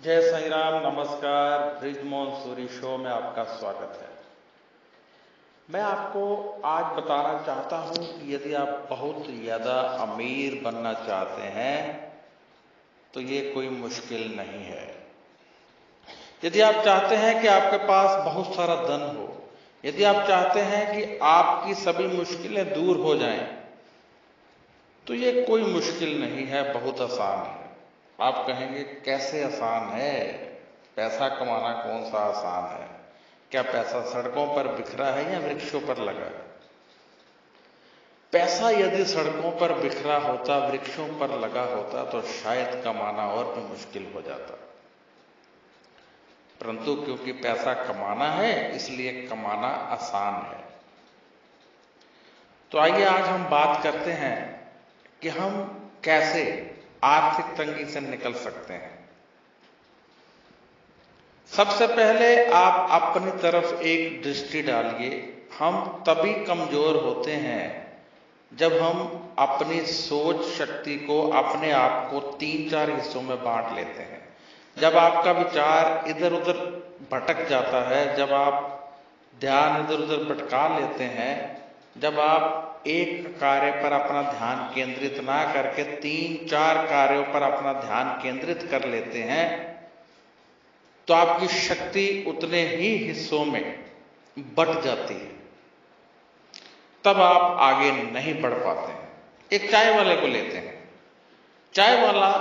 जय साईं राम, नमस्कार। ब्रिजमोहन सूरी शो में आपका स्वागत है। मैं आपको आज बताना चाहता हूं कि यदि आप बहुत ज़्यादा अमीर बनना चाहते हैं तो ये कोई मुश्किल नहीं है। यदि आप चाहते हैं कि आपके पास बहुत सारा धन हो, यदि आप चाहते हैं कि आपकी सभी मुश्किलें दूर हो जाएं, तो ये कोई मुश्किल नहीं है, बहुत आसान है। आप कहेंगे कैसे आसान है? पैसा कमाना कौन सा आसान है? क्या पैसा सड़कों पर बिखरा है या वृक्षों पर लगा है? पैसा यदि सड़कों पर बिखरा होता, वृक्षों पर लगा होता तो शायद कमाना और भी मुश्किल हो जाता। परंतु क्योंकि पैसा कमाना है इसलिए कमाना आसान है। तो आइए आज हम बात करते हैं कि हम कैसे आर्थिक तंगी से निकल सकते हैं। सबसे पहले आप अपनी तरफ एक दृष्टि डालिए। हम तभी कमजोर होते हैं जब हम अपनी सोच शक्ति को, अपने आप को 3-4 हिस्सों में बांट लेते हैं। जब आपका विचार इधर उधर भटक जाता है, जब आप ध्यान इधर उधर भटका लेते हैं, जब आप एक कार्य पर अपना ध्यान केंद्रित ना करके 3-4 कार्यों पर अपना ध्यान केंद्रित कर लेते हैं, तो आपकी शक्ति उतने ही हिस्सों में बट जाती है। तब आप आगे नहीं बढ़ पाते हैं। एक चाय वाले को लेते हैं। चाय वाला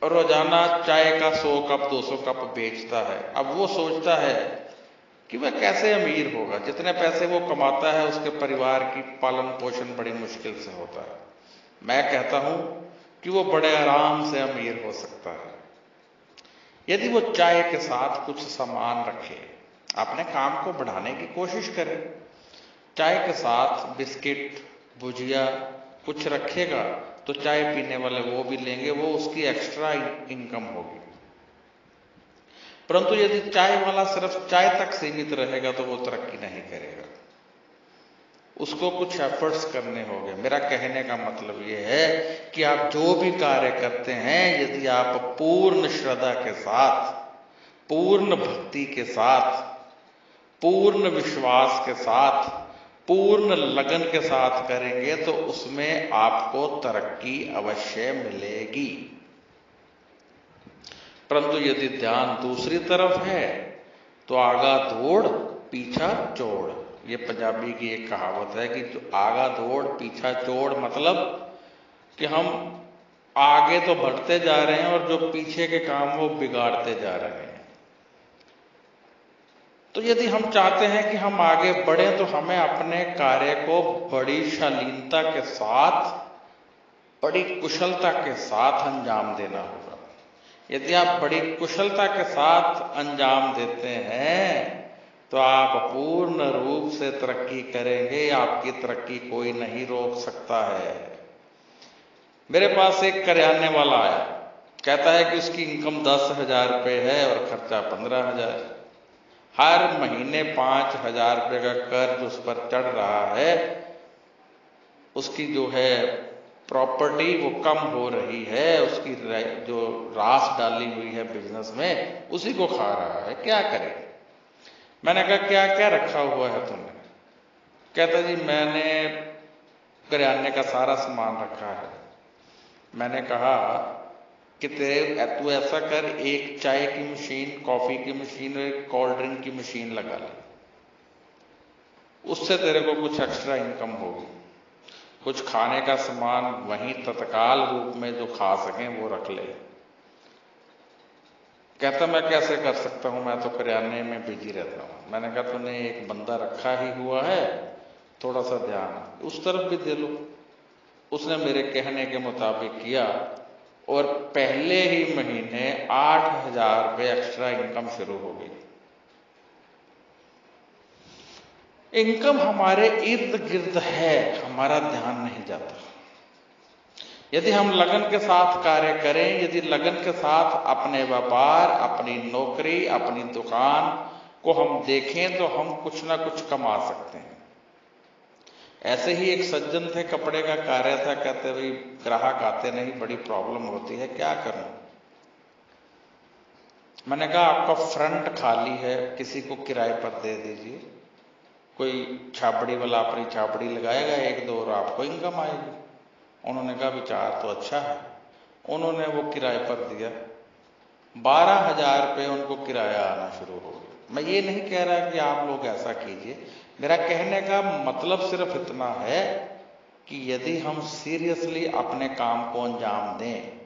रोजाना चाय का 100 कप 200 कप बेचता है। अब वो सोचता है कि वह कैसे अमीर होगा। जितने पैसे वो कमाता है उसके परिवार की पालन पोषण बड़ी मुश्किल से होता है। मैं कहता हूं कि वो बड़े आराम से अमीर हो सकता है यदि वो चाय के साथ कुछ सामान रखे, अपने काम को बढ़ाने की कोशिश करे। चाय के साथ बिस्किट, भुजिया कुछ रखेगा तो चाय पीने वाले वो भी लेंगे, वो उसकी एक्स्ट्रा इनकम होगी। परंतु यदि चाय वाला सिर्फ चाय तक सीमित रहेगा तो वो तरक्की नहीं करेगा। उसको कुछ एफर्ट्स करने होंगे। मेरा कहने का मतलब ये है कि आप जो भी कार्य करते हैं, यदि आप पूर्ण श्रद्धा के साथ, पूर्ण भक्ति के साथ, पूर्ण विश्वास के साथ, पूर्ण लगन के साथ करेंगे तो उसमें आपको तरक्की अवश्य मिलेगी। परंतु यदि ध्यान दूसरी तरफ है तो आगा दौड़ पीछा चोड़। ये पंजाबी की एक कहावत है कि जो आगा दौड़ पीछा चोड़, मतलब कि हम आगे तो बढ़ते जा रहे हैं और जो पीछे के काम वो बिगाड़ते जा रहे हैं। तो यदि हम चाहते हैं कि हम आगे बढ़ें तो हमें अपने कार्य को बड़ी शालीनता के साथ, बड़ी कुशलता के साथ अंजाम देना होगा। यदि आप बड़ी कुशलता के साथ अंजाम देते हैं तो आप पूर्ण रूप से तरक्की करेंगे। आपकी तरक्की कोई नहीं रोक सकता है। मेरे पास एक करियाने वाला आया, कहता है कि उसकी इनकम 10,000 रुपये है और खर्चा 15,000। हर महीने 5,000 रुपये का कर्ज उस पर चढ़ रहा है। उसकी जो है प्रॉपर्टी वो कम हो रही है, उसकी जो रास डाली हुई है बिजनेस में उसी को खा रहा है। क्या करे? मैंने कहा क्या क्या रखा हुआ है तुमने? कहता जी मैंने करियाने का सारा सामान रखा है। मैंने कहा कि तू ऐसा कर, एक चाय की मशीन, कॉफी की मशीन और एक कोल्ड ड्रिंक की मशीन लगा ले। उससे तेरे को कुछ एक्स्ट्रा इनकम होगी। कुछ खाने का सामान वहीं तत्काल रूप में जो खा सकें वो रख ले। कहता मैं कैसे कर सकता हूं, मैं तो करियाने में बिजी रहता हूं। मैंने कहा तूने एक बंदा रखा ही हुआ है, थोड़ा सा ध्यान उस तरफ भी दे लो। उसने मेरे कहने के मुताबिक किया और पहले ही महीने 8,000 रुपये एक्स्ट्रा इनकम शुरू हो गई। इनकम हमारे इर्द गिर्द है, हमारा ध्यान नहीं जाता। यदि हम लगन के साथ कार्य करें, यदि लगन के साथ अपने व्यापार, अपनी नौकरी, अपनी दुकान को हम देखें तो हम कुछ ना कुछ कमा सकते हैं। ऐसे ही एक सज्जन थे, कपड़े का कार्य था। कहते भाई ग्राहक आते नहीं, बड़ी प्रॉब्लम होती है, क्या करूं? मैंने कहा आपका फ्रंट खाली है, किसी को किराए पर दे दीजिए, कोई छाबड़ी वाला अपनी छाबड़ी लगाएगा एक दो और आपको इनकम आएगी। उन्होंने कहा विचार तो अच्छा है। उन्होंने वो किराए पर दिया, 12,000 रुपये उनको किराया आना शुरू हो गया। मैं ये नहीं कह रहा कि आप लोग ऐसा कीजिए, मेरा कहने का मतलब सिर्फ इतना है कि यदि हम सीरियसली अपने काम को अंजाम दें,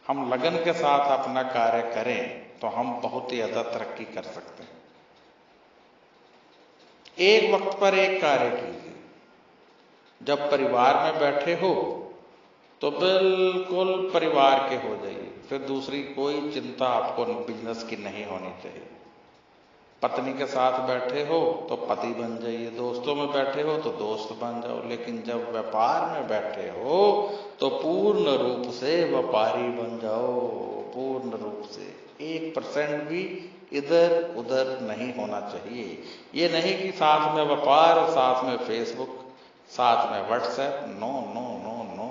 हम लगन के साथ अपना कार्य करें, तो हम बहुत ही ज़्यादा तरक्की कर सकते हैं। एक वक्त पर एक कार्य कीजिए। जब परिवार में बैठे हो तो बिल्कुल परिवार के हो जाइए, फिर दूसरी कोई चिंता आपको बिजनेस की नहीं होनी चाहिए। पत्नी के साथ बैठे हो तो पति बन जाइए, दोस्तों में बैठे हो तो दोस्त बन जाओ, लेकिन जब व्यापार में बैठे हो तो पूर्ण रूप से व्यापारी बन जाओ। पूर्ण रूप से 1% भी इधर उधर नहीं होना चाहिए। ये नहीं कि साथ में व्यापार, साथ में फेसबुक, साथ में WhatsApp, no no no no.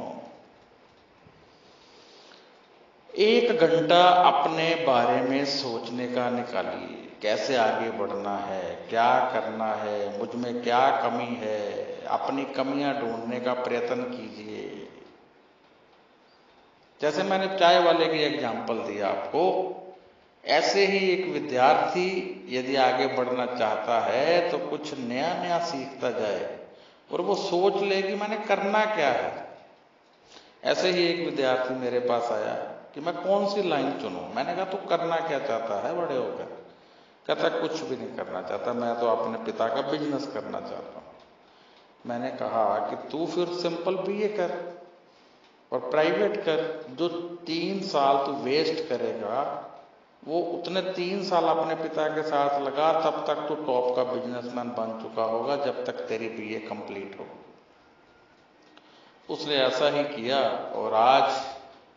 1 घंटा अपने बारे में सोचने का निकालिए, कैसे आगे बढ़ना है, क्या करना है, मुझ में क्या कमी है, अपनी कमियां ढूंढने का प्रयत्न कीजिए। जैसे मैंने चाय वाले की एग्जाम्पल दिया आपको, ऐसे ही एक विद्यार्थी यदि आगे बढ़ना चाहता है तो कुछ नया नया सीखता जाए और वो सोच ले कि मैंने करना क्या है। ऐसे ही एक विद्यार्थी मेरे पास आया कि मैं कौन सी लाइन चुनूं। मैंने कहा तू करना क्या चाहता है बड़े होकर? कहता कुछ भी नहीं करना चाहता, मैं तो अपने पिता का बिजनेस करना चाहता हूं। मैंने कहा कि तू फिर सिंपल बीए कर और प्राइवेट कर। जो 3 साल तू वेस्ट करेगा वो उतने 3 साल अपने पिता के साथ लगा, तब तक तू टॉप का बिजनेसमैन बन चुका होगा, जब तक तेरी बीए कंप्लीट हो। उसने ऐसा ही किया और आज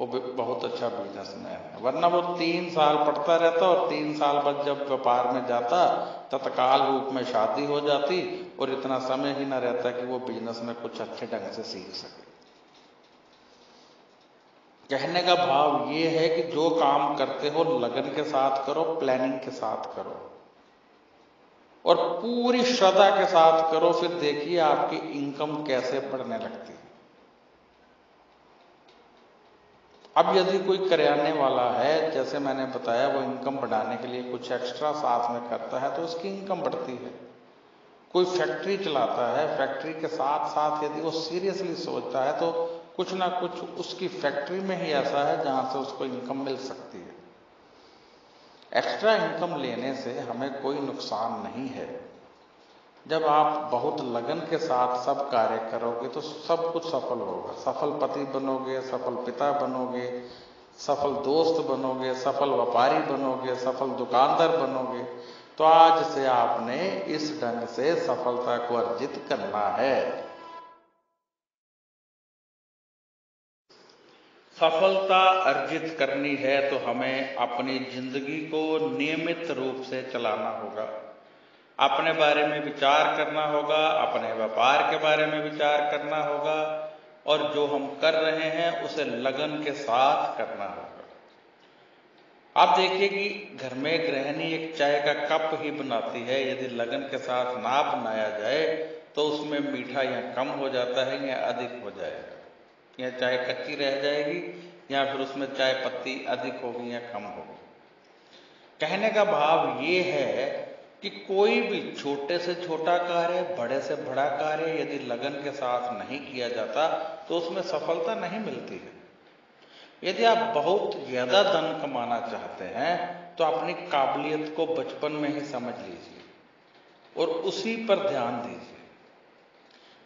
वो बहुत अच्छा बिजनेसमैन है। वरना वो 3 साल पढ़ता रहता और 3 साल बाद जब व्यापार में जाता तत्काल रूप में शादी हो जाती और इतना समय ही ना रहता कि वो बिजनेस में कुछ अच्छे ढंग से सीख सके। कहने का भाव ये है कि जो काम करते हो लगन के साथ करो, प्लानिंग के साथ करो और पूरी श्रद्धा के साथ करो, फिर देखिए आपकी इनकम कैसे बढ़ने लगती है। अब यदि कोई करियाने वाला है, जैसे मैंने बताया, वो इनकम बढ़ाने के लिए कुछ एक्स्ट्रा साथ में करता है तो उसकी इनकम बढ़ती है। कोई फैक्ट्री चलाता है, फैक्ट्री के साथ साथ यदि वो सीरियसली सोचता है तो कुछ ना कुछ उसकी फैक्ट्री में ही ऐसा है जहां से उसको इनकम मिल सकती है। एक्स्ट्रा इनकम लेने से हमें कोई नुकसान नहीं है। जब आप बहुत लगन के साथ सब कार्य करोगे तो सब कुछ सफल होगा। सफल पति बनोगे, सफल पिता बनोगे, सफल दोस्त बनोगे, सफल व्यापारी बनोगे, सफल दुकानदार बनोगे। तो आज से आपने इस ढंग से सफलता को अर्जित करना है। सफलता अर्जित करनी है तो हमें अपनी जिंदगी को नियमित रूप से चलाना होगा, अपने बारे में विचार करना होगा, अपने व्यापार के बारे में विचार करना होगा और जो हम कर रहे हैं उसे लगन के साथ करना होगा। आप देखिए कि घर में गृहिणी एक चाय का कप ही बनाती है, यदि लगन के साथ ना बनाया जाए तो उसमें मीठा या कम हो जाता है या अधिक हो जाएगा, या चाय कच्ची रह जाएगी या फिर उसमें चाय पत्ती अधिक होगी या कम होगी। कहने का भाव ये है कि कोई भी छोटे से छोटा कार्य, बड़े से बड़ा कार्य यदि लगन के साथ नहीं किया जाता तो उसमें सफलता नहीं मिलती है। यदि आप बहुत ज्यादा धन कमाना चाहते हैं तो अपनी काबिलियत को बचपन में ही समझ लीजिए और उसी पर ध्यान दीजिए।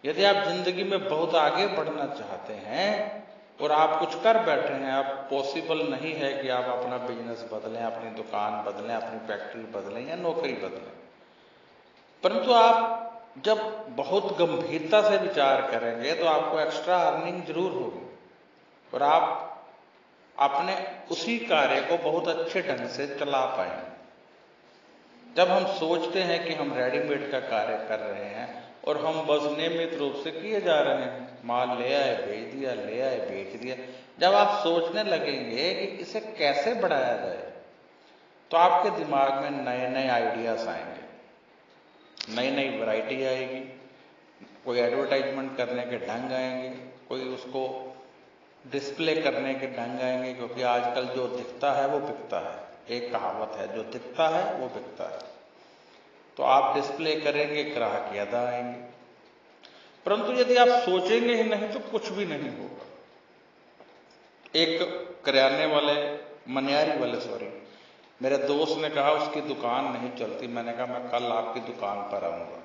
यदि आप जिंदगी में बहुत आगे बढ़ना चाहते हैं और आप कुछ कर बैठे हैं, आप पॉसिबल नहीं है कि आप अपना बिजनेस बदलें, अपनी दुकान बदलें, अपनी फैक्ट्री बदलें या नौकरी बदलें, परंतु आप जब बहुत गंभीरता से विचार करेंगे तो आपको एक्स्ट्रा अर्निंग जरूर होगी और आप अपने उसी कार्य को बहुत अच्छे ढंग से चला पाएंगे। जब हम सोचते हैं कि हम रेडीमेड का कार्य कर रहे हैं और हम बस नियमित रूप से किए जा रहे हैं, माल ले आए बेच दिया, ले आए बेच दिया, जब आप सोचने लगेंगे कि इसे कैसे बढ़ाया जाए, तो आपके दिमाग में नए नए आइडियाज आएंगे, नई नई वैरायटी आएगी, कोई एडवर्टाइजमेंट करने के ढंग आएंगे, कोई उसको डिस्प्ले करने के ढंग आएंगे, क्योंकि आजकल जो दिखता है वो बिकता है। एक कहावत है, जो दिखता है वो बिकता है। तो आप डिस्प्ले करेंगे, ग्राहक ज्यादा आएंगे। परंतु यदि आप सोचेंगे ही नहीं तो कुछ भी नहीं होगा। एक करियाने वाले, मनियारी वाले सॉरी, मेरे दोस्त ने कहा उसकी दुकान नहीं चलती। मैंने कहा मैं कल आपकी दुकान पर आऊंगा।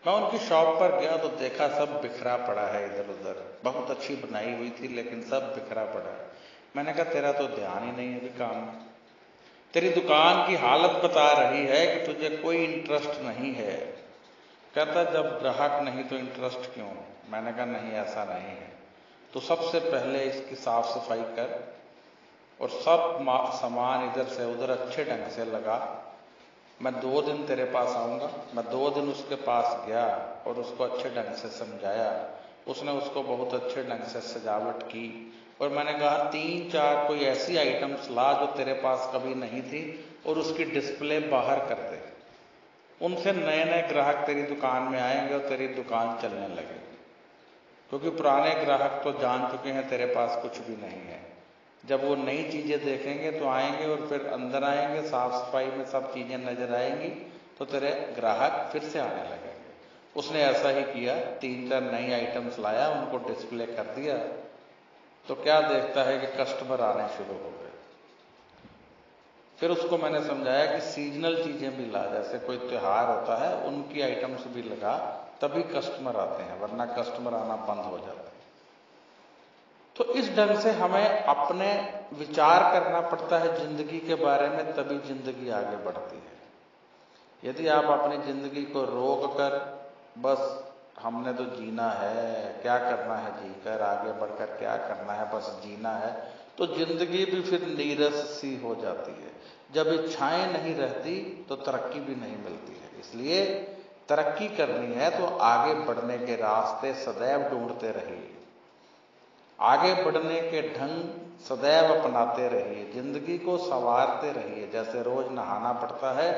मैं उनकी शॉप पर गया तो देखा सब बिखरा पड़ा है इधर उधर। बहुत अच्छी बनाई हुई थी लेकिन सब बिखरा पड़ा है। मैंने कहा तेरा तो ध्यान ही नहीं है अभी काम में। तेरी दुकान की हालत बता रही है कि तुझे कोई इंटरेस्ट नहीं है। कहता जब ग्राहक नहीं तो इंटरेस्ट क्यों? मैंने कहा नहीं, ऐसा नहीं है। तो सबसे पहले इसकी साफ सफाई कर और सब सामान इधर से उधर अच्छे ढंग से लगा। मैं 2 दिन तेरे पास आऊंगा। मैं 2 दिन उसके पास गया और उसको अच्छे ढंग से समझाया। उसने उसको बहुत अच्छे ढंग से सजावट की और मैंने कहा 3-4 कोई ऐसी आइटम्स ला जो तेरे पास कभी नहीं थी और उसकी डिस्प्ले बाहर कर दे। उनसे नए नए ग्राहक तेरी दुकान में आएंगे और तेरी दुकान चलने लगेगी। क्योंकि पुराने ग्राहक तो जान चुके हैं तेरे पास कुछ भी नहीं है। जब वो नई चीजें देखेंगे तो आएंगे और फिर अंदर आएंगे, साफ सफाई में सब चीजें नजर आएंगी तो तेरे ग्राहक फिर से आने लगेंगे। उसने ऐसा ही किया, 3-4 नई आइटम्स लाया, उनको डिस्प्ले कर दिया। तो क्या देखता है कि कस्टमर आने शुरू हो गए। फिर उसको मैंने समझाया कि सीजनल चीजें भी ला, जैसे कोई त्योहार होता है उनकी आइटम्स भी लगा, तभी कस्टमर आते हैं, वरना कस्टमर आना बंद हो जाता है। तो इस ढंग से हमें अपने विचार करना पड़ता है जिंदगी के बारे में, तभी जिंदगी आगे बढ़ती है। यदि आप अपनी जिंदगी को रोक कर बस हमने तो जीना है, क्या करना है जीकर, आगे बढ़कर क्या करना है, बस जीना है, तो जिंदगी भी फिर नीरस सी हो जाती है। जब इच्छाएं नहीं रहती तो तरक्की भी नहीं मिलती है। इसलिए तरक्की करनी है तो आगे बढ़ने के रास्ते सदैव ढूंढते रहिए, आगे बढ़ने के ढंग सदैव अपनाते रहिए, जिंदगी को संवारते रहिए। जैसे रोज नहाना पड़ता है,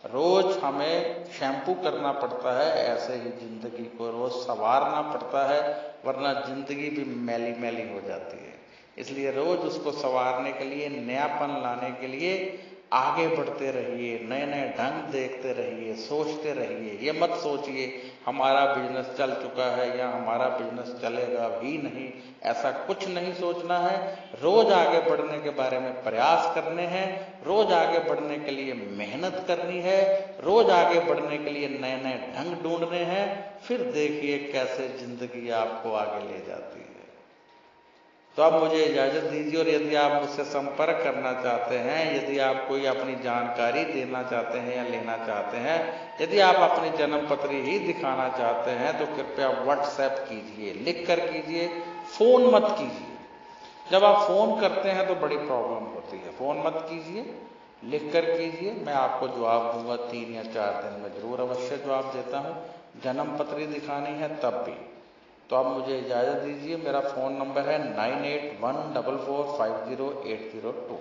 रोज हमें शैम्पू करना पड़ता है, ऐसे ही जिंदगी को रोज संवारना पड़ता है, वरना जिंदगी भी मैली मैली हो जाती है। इसलिए रोज उसको संवारने के लिए, नयापन लाने के लिए आगे बढ़ते रहिए, नए नए ढंग देखते रहिए, सोचते रहिए। ये मत सोचिए हमारा बिजनेस चल चुका है या हमारा बिजनेस चलेगा भी नहीं, ऐसा कुछ नहीं सोचना है। रोज आगे बढ़ने के बारे में प्रयास करने हैं, रोज आगे बढ़ने के लिए मेहनत करनी है, रोज आगे बढ़ने के लिए नए नए ढंग ढूंढने हैं। फिर देखिए कैसे जिंदगी आपको आगे ले जाती है। तो आप मुझे इजाजत दीजिए, और यदि आप मुझसे संपर्क करना चाहते हैं, यदि आप कोई अपनी जानकारी देना चाहते हैं या लेना चाहते हैं, यदि आप अपनी जन्म पत्री ही दिखाना चाहते हैं तो कृपया व्हाट्सएप कीजिए, लिख कर कीजिए, फोन मत कीजिए। जब आप फोन करते हैं तो बड़ी प्रॉब्लम होती है, फोन मत कीजिए, लिख कर कीजिए। मैं आपको जवाब दूंगा 3 या 4 दिन में, जरूर अवश्य जवाब देता हूँ। जन्म पत्री दिखानी है तब भी। तो आप मुझे इजाजत दीजिए। मेरा फोन नंबर है 9814450802।